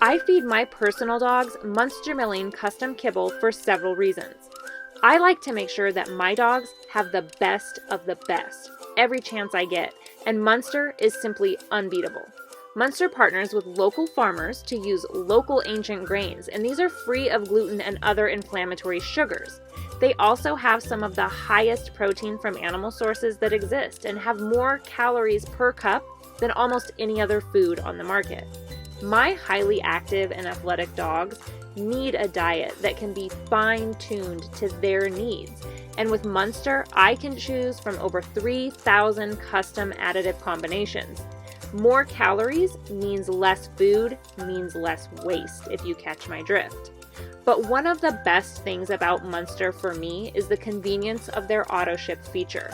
I feed my personal dogs Munster Milling custom kibble for several reasons. I like to make sure that my dogs have the best of the best every chance I get, and Munster is simply unbeatable. Munster partners with local farmers to use local ancient grains, and these are free of gluten and other inflammatory sugars. They also have some of the highest protein from animal sources that exist and have more calories per cup than almost any other food on the market. My highly active and athletic dogs need a diet that can be fine-tuned to their needs. And with Munster, I can choose from over 3,000 custom additive combinations. More calories means less food, means less waste, if you catch my drift. But one of the best things about Munster for me is the convenience of their auto ship feature.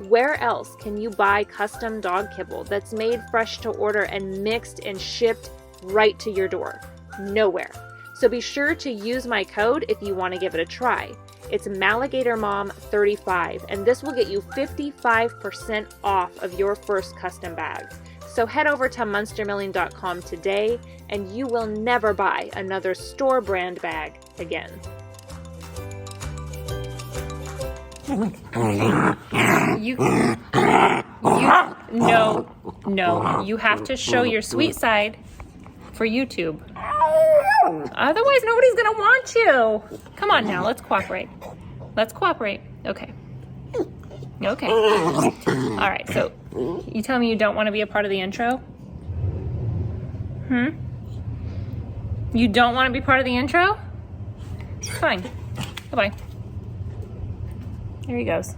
Where else can you buy custom dog kibble that's made fresh to order and mixed and shipped right to your door? Nowhere. So be sure to use my code if you want to give it a try. It's MaligatorMom35, and this will get you 55% off of your first custom bag. So head over to munstermilling.com today, and you will never buy another store brand bag again. No, you have to show your sweet side for YouTube. Otherwise, nobody's gonna want you. Come on now, let's cooperate. Okay. All right, so you tell me you don't want to be a part of the intro? You don't want to be part of the intro? Fine. Bye-bye. There he goes.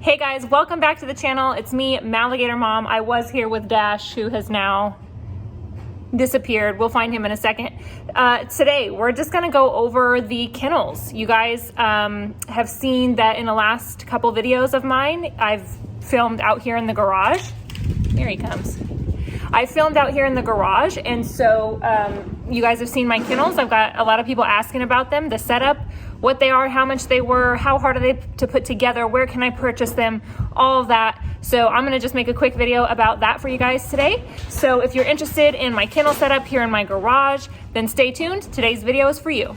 Hey guys, welcome back to the channel. It's me, MaligatorMom. I was here with Dash, who has now disappeared. We'll find him in a second. Today, we're just gonna go over the kennels. You guys have seen that in the last couple videos of mine, I've filmed out here in the garage. Here he comes. I filmed out here in the garage, and so you guys have seen my kennels. I've got a lot of people asking about them, the setup, what they are, how much they were, how hard are they to put together, where can I purchase them, all of that. So I'm gonna just make a quick video about that for you guys today. So if you're interested in my kennel setup here in my garage, then stay tuned. Today's video is for you.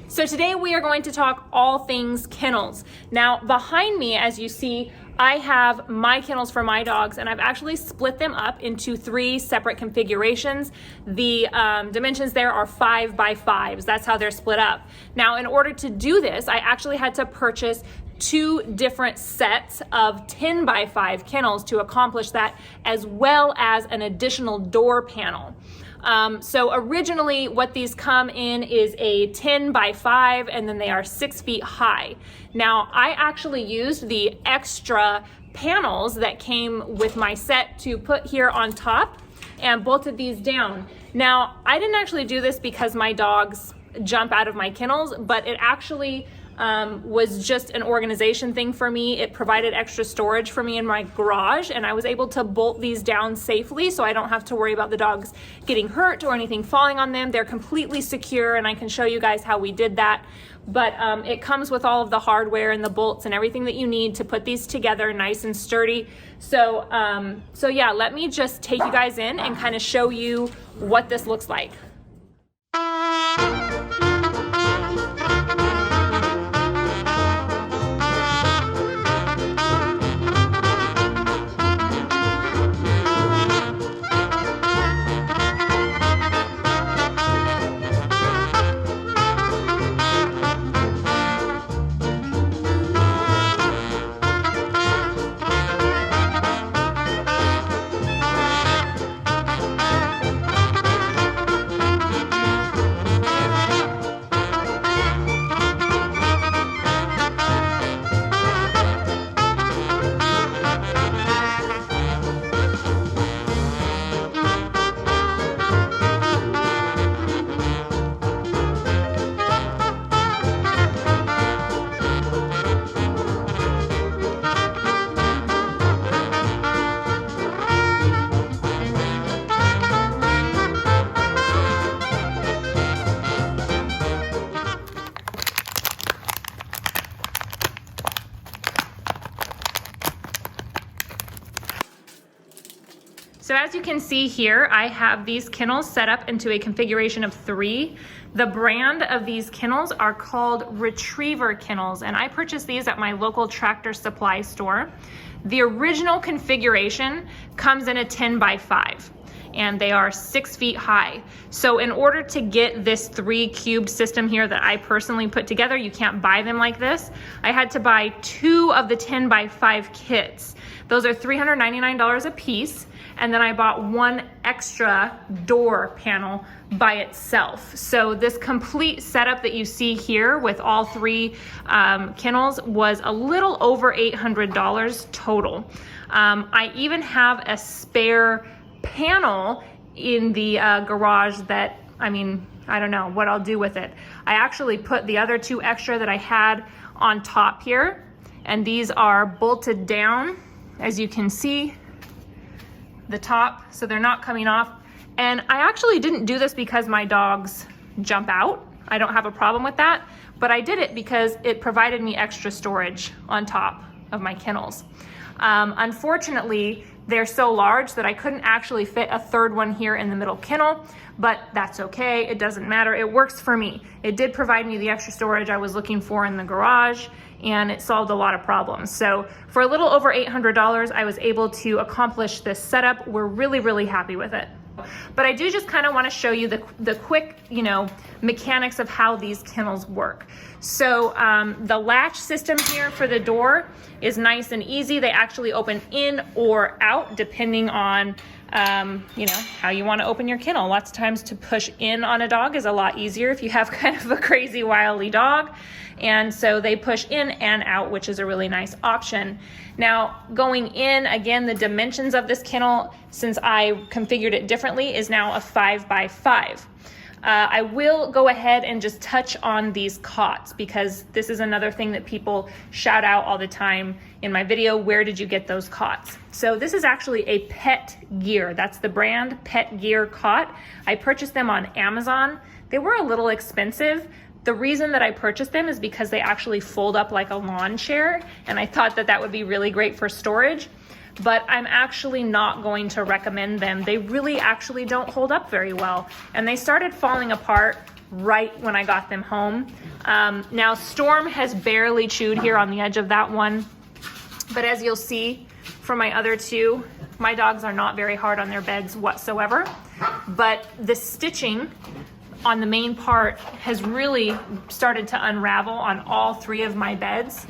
So today we are going to talk all things kennels. Now behind me, as you see, I have my kennels for my dogs, and I've actually split them up into 3 separate configurations. The dimensions there are 5 by 5s. That's how they're split up. Now, in order to do this, I actually had to purchase 2 different sets of 10 by 5 kennels to accomplish that, as well as an additional door panel. So originally what these come in is a 10 by 5, and then they are 6 feet high. Now I actually used the extra panels that came with my set to put here on top and bolted these down. Now I didn't actually do this because my dogs jump out of my kennels, but it actually was just an organization thing for me. It provided extra storage for me in my garage, and I was able to bolt these down safely so I don't have to worry about the dogs getting hurt or anything falling on them. They're completely secure, and I can show you guys how we did that. But it comes with all of the hardware and the bolts and everything that you need to put these together nice and sturdy. So yeah, let me just take you guys in and kind of show you what this looks like. So as you can see here, I have these kennels set up into a configuration of 3. The brand of these kennels are called Retriever Kennels, and I purchased these at my local Tractor Supply store. The original configuration comes in a 10 by 5. And they are 6 feet high. So in order to get this 3 cube system here that I personally put together, you can't buy them like this. I had to buy 2 of the 10 by 5 kits. Those are $399 a piece. And then I bought 1 extra door panel by itself. So this complete setup that you see here with all 3 kennels was a little over $800 total. I even have a spare panel in the garage that, I mean, I don't know what I'll do with it. I actually put the other 2 extra that I had on top here, and these are bolted down, as you can see, the top, so they're not coming off. And I actually didn't do this because my dogs jump out. I don't have a problem with that, but I did it because it provided me extra storage on top of my kennels. Unfortunately, they're so large that I couldn't actually fit a 3rd one here in the middle kennel, but that's okay. It doesn't matter. It works for me. It did provide me the extra storage I was looking for in the garage, and it solved a lot of problems. So for a little over $800, I was able to accomplish this setup. We're really, really happy with it. But I do just kind of want to show you the quick, mechanics of how these kennels work. So the latch system here for the door is nice and easy. They actually open in or out depending on how you want to open your kennel. Lots of times to push in on a dog is a lot easier if you have kind of a crazy, wily dog. And so they push in and out, which is a really nice option. Now, going in, again, the dimensions of this kennel, since I configured it differently, is now a 5 by 5. I will go ahead and just touch on these cots because this is another thing that people shout out all the time in my video. Where did you get those cots? So this is actually a Pet Gear. That's the brand, Pet Gear Cot. I purchased them on Amazon. They were a little expensive. The reason that I purchased them is because they actually fold up like a lawn chair, and I thought that that would be really great for storage. But I'm actually not going to recommend them. They really actually don't hold up very well. And they started falling apart right when I got them home. Now Storm has barely chewed here on the edge of that one. But as you'll see from my other 2, my dogs are not very hard on their beds whatsoever. But the stitching on the main part has really started to unravel on all 3 of my beds,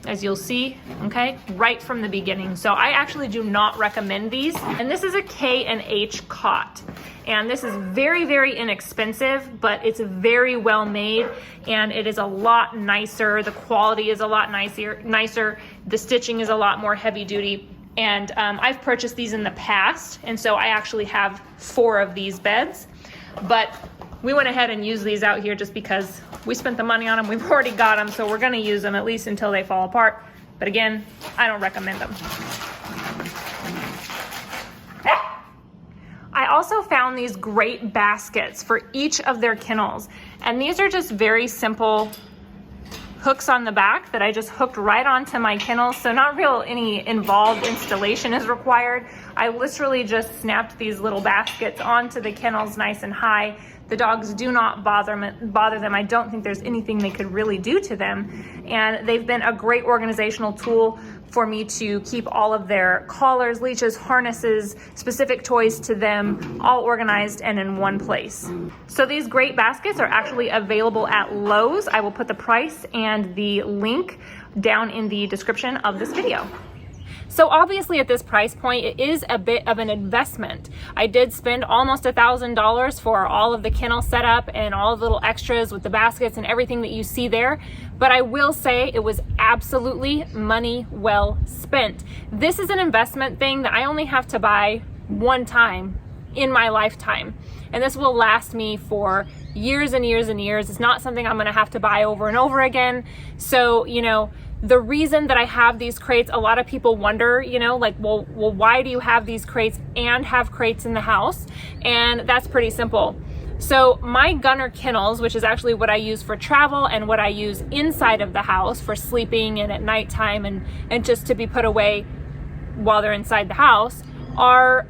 as you'll see, okay, right from the beginning. So I actually do not recommend these. And this is a K and H Cot. And this is very, very inexpensive, but it's very well made, and it is a lot nicer. The quality is a lot nicer. The stitching is a lot more heavy duty. And I've purchased these in the past, and so I actually have 4 of these beds. But we went ahead and used these out here just because we spent the money on them. We've already got them, so we're gonna use them at least until they fall apart. But again, I don't recommend them. I also found these great baskets for each of their kennels. And these are just very simple hooks on the back that I just hooked right onto my kennels. So not any involved installation is required. I literally just snapped these little baskets onto the kennels nice and high. The dogs do not bother them. I don't think there's anything they could really do to them. And they've been a great organizational tool for me to keep all of their collars, leashes, harnesses, specific toys to them, all organized and in one place. So these great baskets are actually available at Lowe's. I will put the price and the link down in the description of this video. So obviously at this price point, it is a bit of an investment. I did spend almost $1,000 for all of the kennel setup and all of the little extras with the baskets and everything that you see there. But I will say it was absolutely money well spent. This is an investment thing that I only have to buy one time in my lifetime. And this will last me for years and years and years. It's not something I'm gonna have to buy over and over again. So, the reason that I have these crates, a lot of people wonder, well, why do you have these crates and have crates in the house? And that's pretty simple. So my Gunner kennels, which is actually what I use for travel and what I use inside of the house for sleeping and at nighttime and just to be put away while they're inside the house, are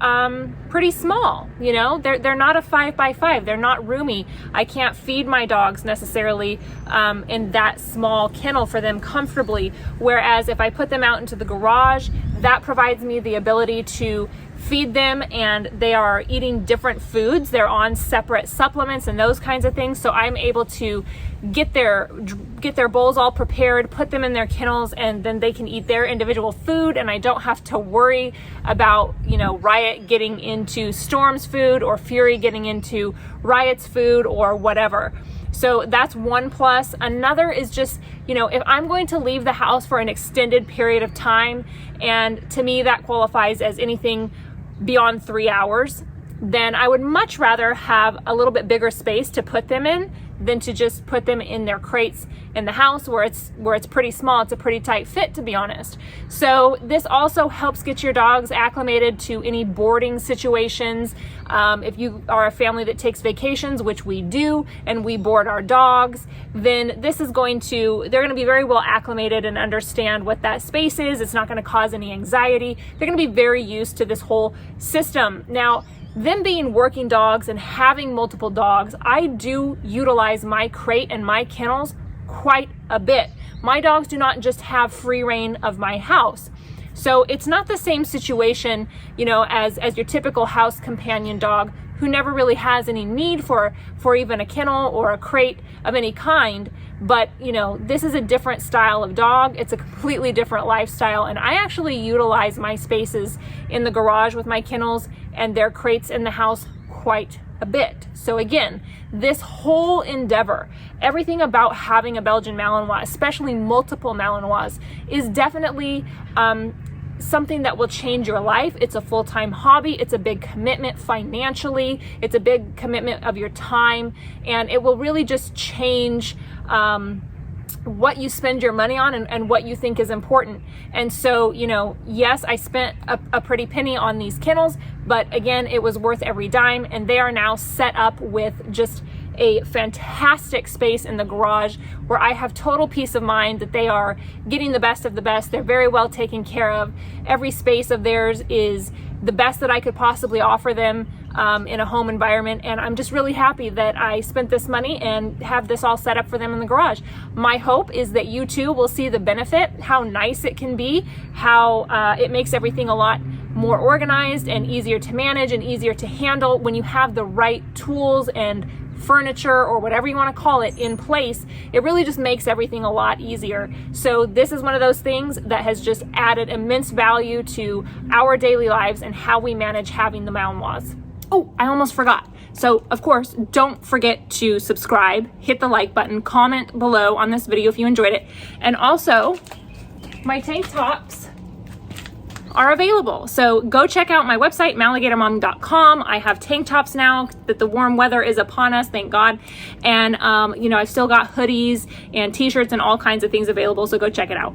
pretty small. You know, they're not a 5x5. They're not roomy. I can't feed my dogs necessarily in that small kennel for them comfortably. Whereas if I put them out into the garage, that provides me the ability to feed them, and they are eating different foods. They're on separate supplements and those kinds of things. So I'm able to get their bowls all prepared, put them in their kennels, and then they can eat their individual food, and I don't have to worry about, you know, Riot getting into Storm's food or Fury getting into Riot's food or whatever. So that's one plus. Another is just, you know, if I'm going to leave the house for an extended period of time, and to me that qualifies as anything beyond 3 hours, then I would much rather have a little bit bigger space to put them in than to just put them in their crates in the house where it's pretty small. It's a pretty tight fit, to be honest. So this also helps get your dogs acclimated to any boarding situations. If you are a family that takes vacations, which we do, and we board our dogs, then they're going to be very well acclimated and understand what that space is. It's not going to cause any anxiety. They're going to be very used to this whole system. Now, them being working dogs and having multiple dogs, I do utilize my crate and my kennels quite a bit. My dogs do not just have free reign of my house. So it's not the same situation, you know, as your typical house companion dog who never really has any need for even a kennel or a crate of any kind. But, you know, this is a different style of dog. It's a completely different lifestyle. And I actually utilize my spaces in the garage with my kennels and their crates in the house quite a bit. So again, this whole endeavor, everything about having a Belgian Malinois, especially multiple Malinois, is definitely something that will change your life. It's a full-time hobby. It's a big commitment financially. It's a big commitment of your time, and it will really just change what you spend your money on and what you think is important. And so, you know, yes, I spent a pretty penny on these kennels, but again, it was worth every dime, and they are now set up with just a fantastic space in the garage where I have total peace of mind that they are getting the best of the best. They're very well taken care of. Every space of theirs is the best that I could possibly offer them in a home environment, and I'm just really happy that I spent this money and have this all set up for them in the garage. My hope is that you too will see the benefit, how nice it can be, how it makes everything a lot more organized and easier to manage and easier to handle when you have the right tools and furniture or whatever you want to call it in place. It really just makes everything a lot easier. So this is one of those things that has just added immense value to our daily lives and how we manage having the Malinois. Oh, I almost forgot. So of course, don't forget to subscribe, hit the like button, comment below on this video if you enjoyed it. And also, my tank tops are available. So go check out my website, MaligatorMom.com. I have tank tops now that the warm weather is upon us, thank God. And, you know, I've still got hoodies and t-shirts and all kinds of things available, so go check it out.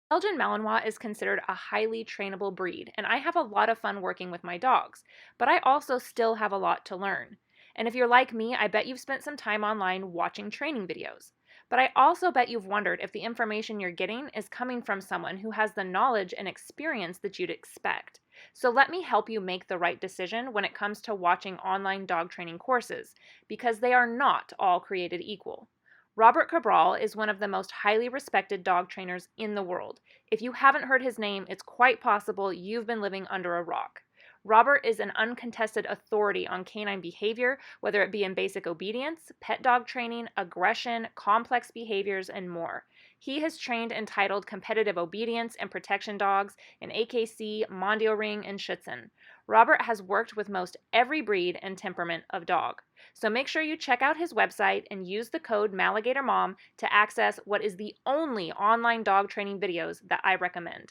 Belgian Malinois is considered a highly trainable breed, and I have a lot of fun working with my dogs, but I also still have a lot to learn. And if you're like me, I bet you've spent some time online watching training videos. But I also bet you've wondered if the information you're getting is coming from someone who has the knowledge and experience that you'd expect. So let me help you make the right decision when it comes to watching online dog training courses, because they are not all created equal. Robert Cabral is one of the most highly respected dog trainers in the world. If you haven't heard his name, it's quite possible you've been living under a rock. Robert is an uncontested authority on canine behavior, whether it be in basic obedience, pet dog training, aggression, complex behaviors, and more. He has trained entitled competitive obedience and protection dogs in AKC, Mondio Ring, and Schutzen. Robert has worked with most every breed and temperament of dog. So make sure you check out his website and use the code MaligatorMom to access what is the only online dog training videos that I recommend.